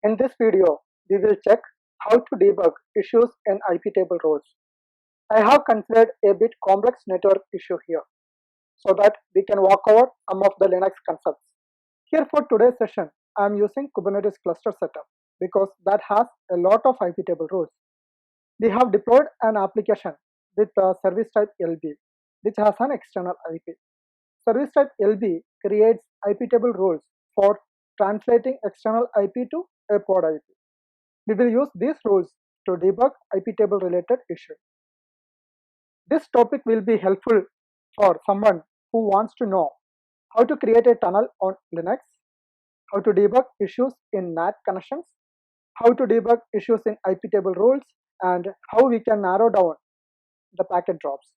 In this video, we will check how to debug issues in IP table roles. I have considered a bit complex network issue here so that we can walk over some of the Linux concepts. Here for today's session, I am using Kubernetes cluster setup because that has a lot of IP table roles. We have deployed an application with service type LB, which has an external IP. Service type LB creates IP table roles for translating external IP to a pod IP. We will use these rules to debug IP table related issues. This topic will be helpful for someone who wants to know how to create a tunnel on Linux, how to debug issues in NAT connections, how to debug issues in IP table roles, and how we can narrow down the packet drops.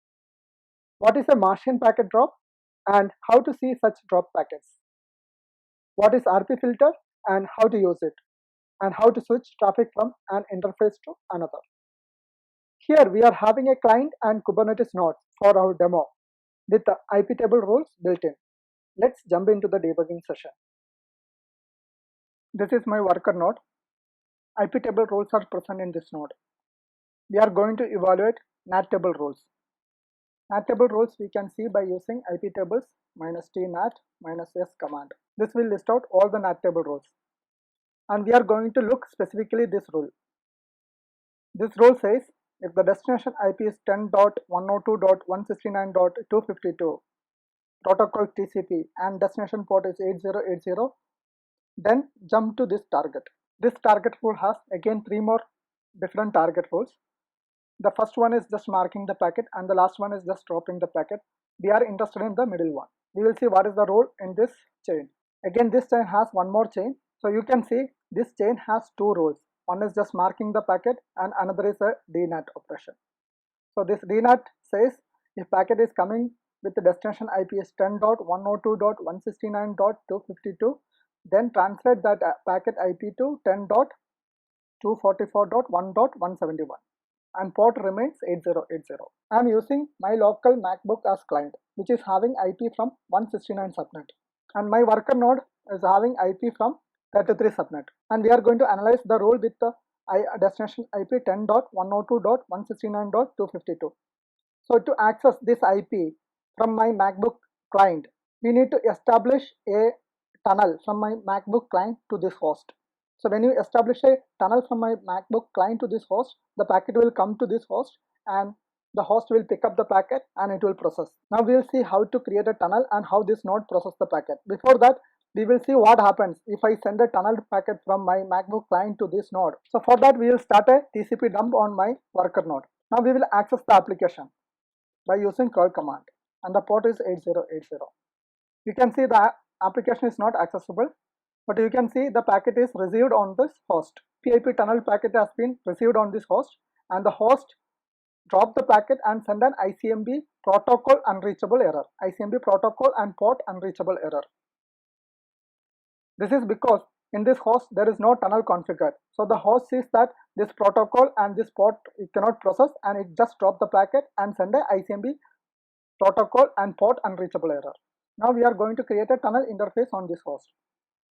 What is a Martian packet drop and how to see such drop packets? What is RP filter and how to use it? And how to switch traffic from an interface to another. Here we are having a client and Kubernetes nodes for our demo with the IP table roles built in. Let's jump into the debugging session. This is my worker node. IP table roles are present in this node. We are going to evaluate NAT table roles. NAT table roles we can see by using IP tables -t-nat -s command. This will list out all the NAT table roles. And we are going to look specifically this rule. This rule says if the destination IP is 10.102.169.252 protocol TCP and destination port is 8080, then jump to this target. This target rule has again three more different target rules. The first one is just marking the packet and the last one is just dropping the packet. We are interested in the middle one. We will see what is the rule in this chain. Again, this chain has one more chain. So you can see this chain has two rules. One is just marking the packet and another is a DNAT operation. So this DNAT says if packet is coming with the destination IP is 10.102.169.252, then translate that packet IP to 10.244.1.171 and port remains 8080. I am using my local MacBook as client, which is having IP from 169 subnet, and my worker node is having IP from 33 subnet, and we are going to analyze the rule with the destination IP 10.102.169.252. So to access this IP from my MacBook client, we need to establish a tunnel from my MacBook client to this host. So when you establish a tunnel from my MacBook client to this host, the packet will come to this host and the host will pick up the packet and it will process. Now we will see how to create a tunnel and how this node process the packet. Before that, we will see what happens if I send a tunneled packet from my MacBook client to this node. So for that, we will start a TCP dump on my worker node. Now we will access the application by using curl command and the port is 8080. You can see the application is not accessible, but you can see the packet is received on this host. PIP tunnel packet has been received on this host and the host dropped the packet and send an ICMP protocol unreachable error. ICMP protocol and port unreachable error. This is because in this host there is no tunnel configured. So the host sees that this protocol and this port it cannot process and it just dropped the packet and send a ICMP protocol and port unreachable error. Now we are going to create a tunnel interface on this host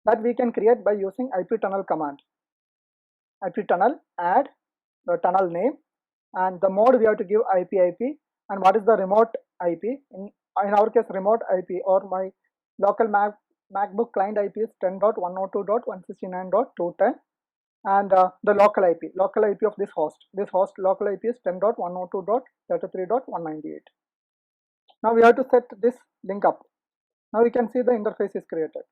that we can create by using IP tunnel command. IP tunnel, add the tunnel name and the mode we have to give IP and what is the remote IP. In our case remote IP or my local MacBook client IP is 10.102.169.210 and the local IP of this host. This host local IP is 10.102.33.198. Now we have to set this link up. Now you can see the interface is created.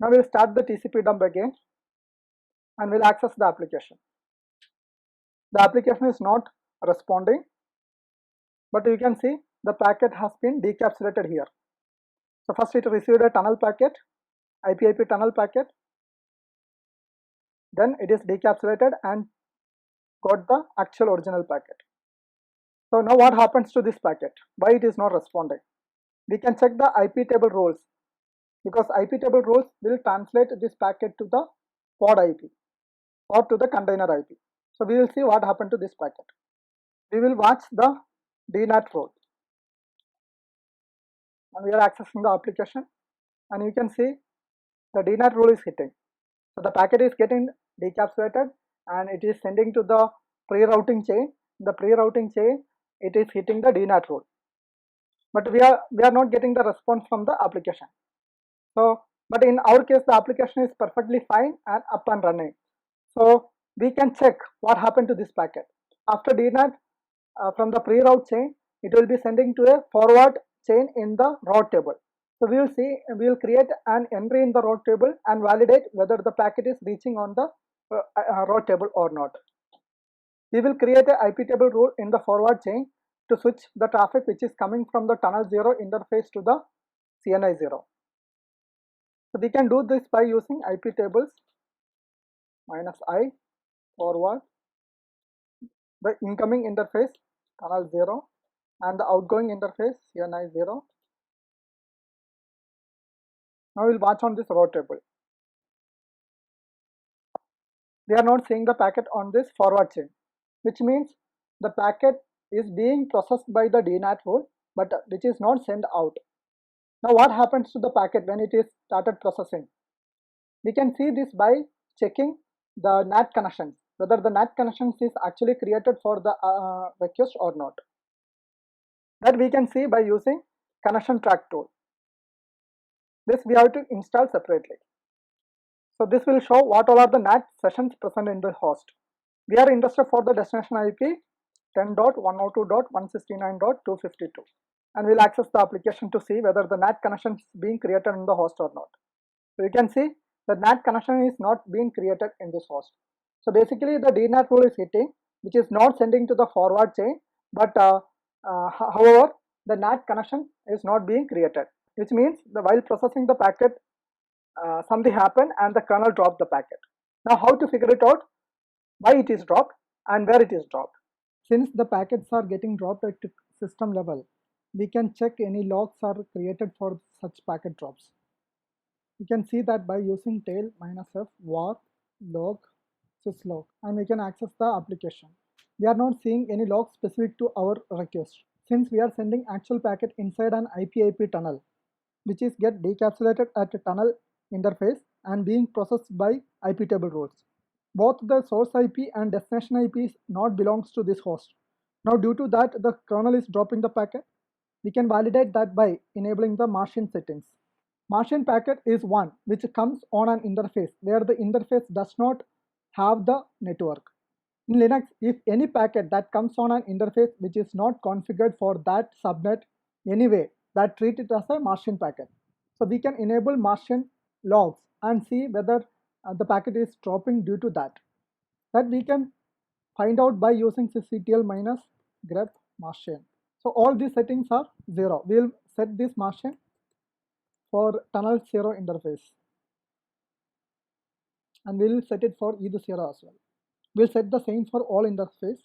Now we will start the TCP dump again and we'll access the application. The application is not responding, but you can see the packet has been decapsulated here. So first it received a tunnel packet, IP tunnel packet, then it is decapsulated and got the actual original packet. So now what happens to this packet? Why it is not responding? We can check the IP table roles because IP table roles will translate this packet to the pod IP or to the container IP. So we will see what happened to this packet. We will watch the DNAT role and we are accessing the application and you can see the DNAT rule is hitting. So the packet is getting decapsulated and it is sending to the pre-routing chain. The pre-routing chain, it is hitting the DNAT rule, but we are not getting the response from the application. So, but in our case, the application is perfectly fine and up and running. So we can check what happened to this packet. After DNAT, from the pre-route chain, it will be sending to a forward chain in the route table. So we will see, we will create an entry in the route table and validate whether the packet is reaching on the route table or not. We will create a IP table rule in the forward chain to switch the traffic which is coming from the tunnel 0 interface to the CNI 0. So we can do this by using IP tables -I forward the incoming interface tunnel 0 and the outgoing interface CNI 0. Now we'll watch on this route table. We are not seeing the packet on this forward chain, which means the packet is being processed by the DNAT rule, but which is not sent out. Now what happens to the packet when it is started processing? We can see this by checking the NAT connections, whether the NAT connections is actually created for the request or not. That we can see by using connection track tool. This we have to install separately. So this will show what all are the NAT sessions present in the host. We are interested for the destination IP 10.102.169.252 and we'll access the application to see whether the NAT connection is being created in the host or not. So you can see the NAT connection is not being created in this host. So basically the DNAT rule is hitting, which is not sending to the forward chain, but however the NAT connection is not being created, which means while processing the packet something happened and the kernel dropped the packet. Now how to figure it out, why it is dropped and where it is dropped. Since the packets are getting dropped at system level, we can check any logs are created for such packet drops. You can see that by using tail -f var log syslog and we can access the application. We are not seeing any log specific to our request. Since we are sending actual packet inside an IP tunnel, which is get decapsulated at a tunnel interface and being processed by IP table rules. Both the source IP and destination IP not belongs to this host. Now due to that the kernel is dropping the packet. We can validate that by enabling the Martian settings. Martian packet is one which comes on an interface where the interface does not have the network. In Linux, if any packet that comes on an interface which is not configured for that subnet anyway, that treat it as a Martian packet. So we can enable Martian logs and see whether the packet is dropping due to that. That we can find out by using sysctl -grep Martian. So all these settings are 0. We will set this Martian for tunnel 0 interface and we will set it for ETH 0 as well. We will set the same for all interface.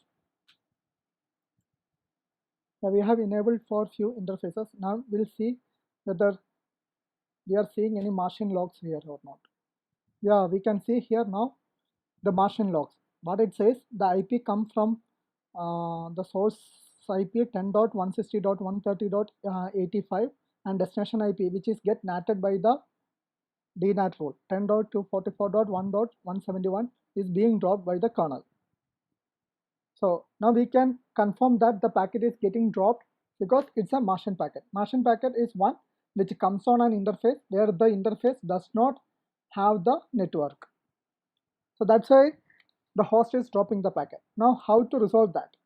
Now we have enabled for few interfaces. Now we will see whether we are seeing any Martian logs here or not. Yeah, we can see here now the Martian logs. What it says, the IP come from the source IP 10.160.130.85 and destination IP which is get natted by the DNAT rule 10.244.1.171 is being dropped by the kernel. So now we can confirm that the packet is getting dropped because it's a Martian packet. Martian packet is one which comes on an interface where the interface does not have the network. So that's why the host is dropping the packet. Now how to resolve that?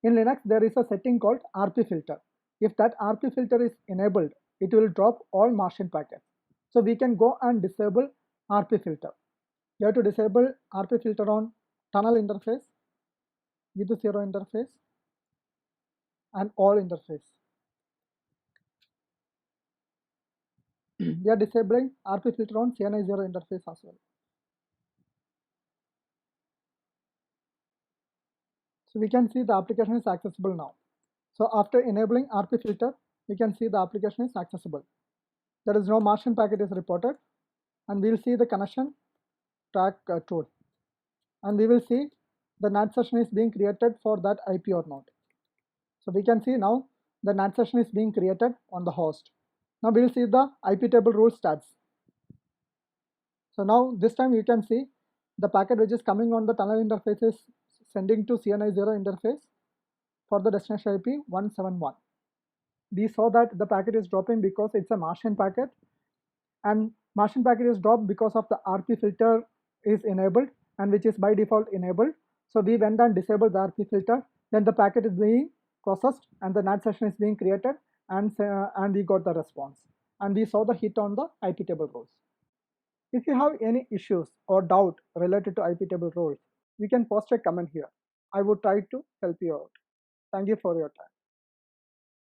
In Linux there is a setting called RP filter. If that RP filter is enabled, it will drop all Martian packets. So we can go and disable RP filter. You have to disable RP filter on tunnel interface, ETH 0 interface and all interface. We are disabling RP filter on CNI 0 interface as well. So we can see the application is accessible now. So after enabling RP filter, we can see the application is accessible. There is no Martian packet is reported and we will see the connection track tool and we will see the NAT session is being created for that IP or not. So we can see now the NAT session is being created on the host. Now we will see the IP table rule stats. So now this time you can see the packet which is coming on the tunnel interface is sending to CNI0 interface for the destination IP 171. We saw that the packet is dropping because it's a Martian packet, and Martian packet is dropped because of the RP filter is enabled, and which is by default enabled. So we went and disabled the RP filter. Then the packet is being processed and the NAT session is being created, and we got the response. And we saw the hit on the IP table roles. If you have any issues or doubt related to IP table roles, you can post a comment here. I would try to help you out. Thank you for your time.